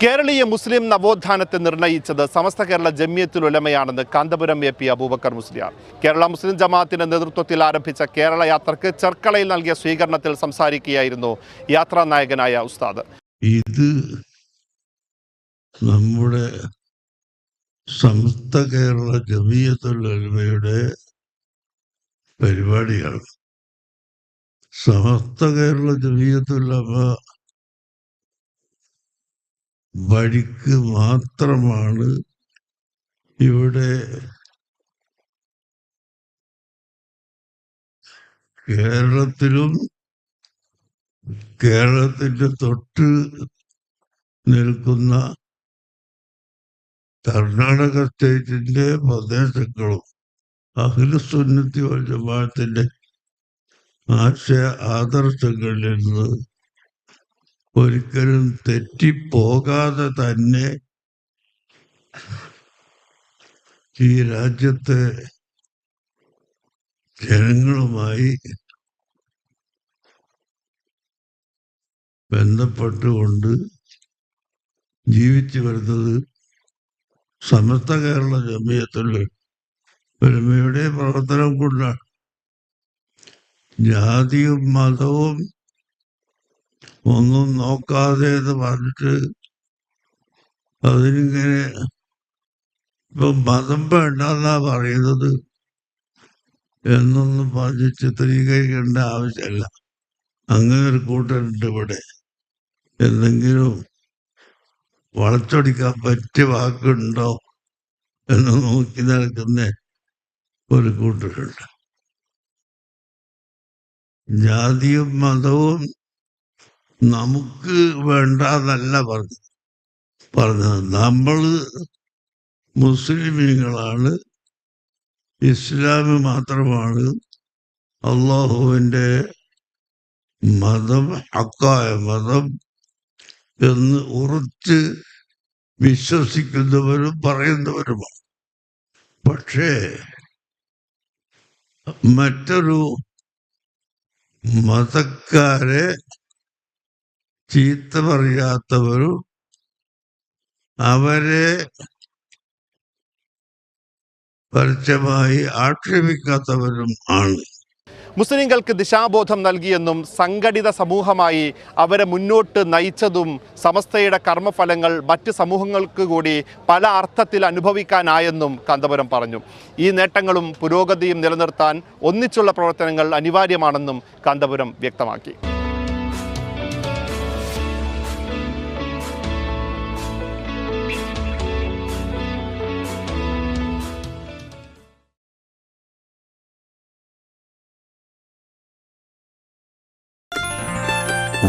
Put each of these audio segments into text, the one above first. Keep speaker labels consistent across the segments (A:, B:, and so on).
A: കേരളീയ മുസ്ലിം നവോത്ഥാനത്തെ നിർണയിച്ചത് Samastha Kerala Jamiyyathul ഉലമയാണെന്ന് Kanthapuram A P Abubakar Musliyar. Kerala മുസ്ലിം ജമാഅത്തിന്റെ നേതൃത്വത്തിൽ ആരംഭിച്ച കേരള യാത്രക്ക് ചെർക്കളയിൽ നൽകിയ സ്വീകരണത്തിൽ സംസാരിക്കുകയായിരുന്നു യാത്രാ നായകനായ ഉസ്താദ്.
B: ഇത് നമ്മുടെ സമസ്ത കേരള ജമിയത്തുൽ ഉലമയുടെ പരിപാടിയാണ്. സമസ്ത കേരള ജമിയത്തുൽ ഉലമ വഴിക്ക് മാത്രമാണ് ഇവിടെ കേരളത്തിലും കേരളത്തിന്റെ തൊട്ട് നിൽക്കുന്ന കർണാടക സ്റ്റേറ്റിന്റെ പ്രദേശങ്ങളും അഹ്ലുസുന്നത്തി വൽ ജമാഅത്തിന്റെ ആശയ ആദർശങ്ങളിൽ നിന്ന് ഒരിക്കലും തെറ്റിപ്പോകാതെ തന്നെ ഈ രാജ്യത്തെ ജനങ്ങളുമായി ബന്ധപ്പെട്ടുകൊണ്ട് ജീവിച്ചു വരുന്നത് സമസ്ത കേരള ജമിയത്തുൽ ഉലമയുടെ പ്രവർത്തനം കൊണ്ടാണ്. ജാതിയും മതവും ഒന്നും നോക്കാതെ എന്ന് പറഞ്ഞിട്ട് അതിനിങ്ങനെ ഇപ്പൊ മതം വേണ്ടെന്നാ പറയുന്നത് എന്നൊന്നും പറഞ്ഞ് ചിത്രീകരിക്കേണ്ട ആവശ്യമില്ല. അങ്ങനെ ഒരു കൂട്ടരുണ്ട് ഇവിടെ. എന്തെങ്കിലും വളച്ചൊടിക്കാൻ പറ്റിയ വാക്കുണ്ടോ എന്ന് നോക്കി നടക്കുന്ന ഒരു കൂട്ടരുണ്ട്. ജാതിയും മതവും നമുക്ക് വേണ്ടെന്നല്ല പറഞ്ഞത്. നമ്മള് മുസ്ലിമീങ്ങളാണ്, ഇസ്ലാം മാത്രമാണ് അള്ളാഹുവിൻ്റെ മതം, ഹക്കായ മതം എന്ന് ഉറച്ച് വിശ്വസിക്കുന്നവരും പറയുന്നവരുമാണ്. പക്ഷേ മറ്റൊരു മതക്കാരെ ചീത്ത പറയാത്തവരും അവരെ പരസ്യമായി ആക്ഷേപിക്കാത്തവരും ആണ്.
A: മുസ്ലിങ്ങൾക്ക് ദിശാബോധം നൽകിയെന്നും സംഘടിത സമൂഹമായി അവരെ മുന്നോട്ട് നയിച്ചതും സമസ്തയുടെ കർമ്മഫലങ്ങൾ മറ്റ് സമൂഹങ്ങൾക്ക് കൂടി പല അർത്ഥത്തിൽ അനുഭവിക്കാനായെന്നും കാന്തപുരം പറഞ്ഞു. ഈ നേട്ടങ്ങളും പുരോഗതിയും നിലനിർത്താൻ ഒന്നിച്ചുള്ള പ്രവർത്തനങ്ങൾ അനിവാര്യമാണെന്നും കാന്തപുരം വ്യക്തമാക്കി.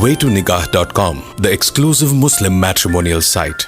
C: Waytonikah.com, the exclusive Muslim matrimonial site.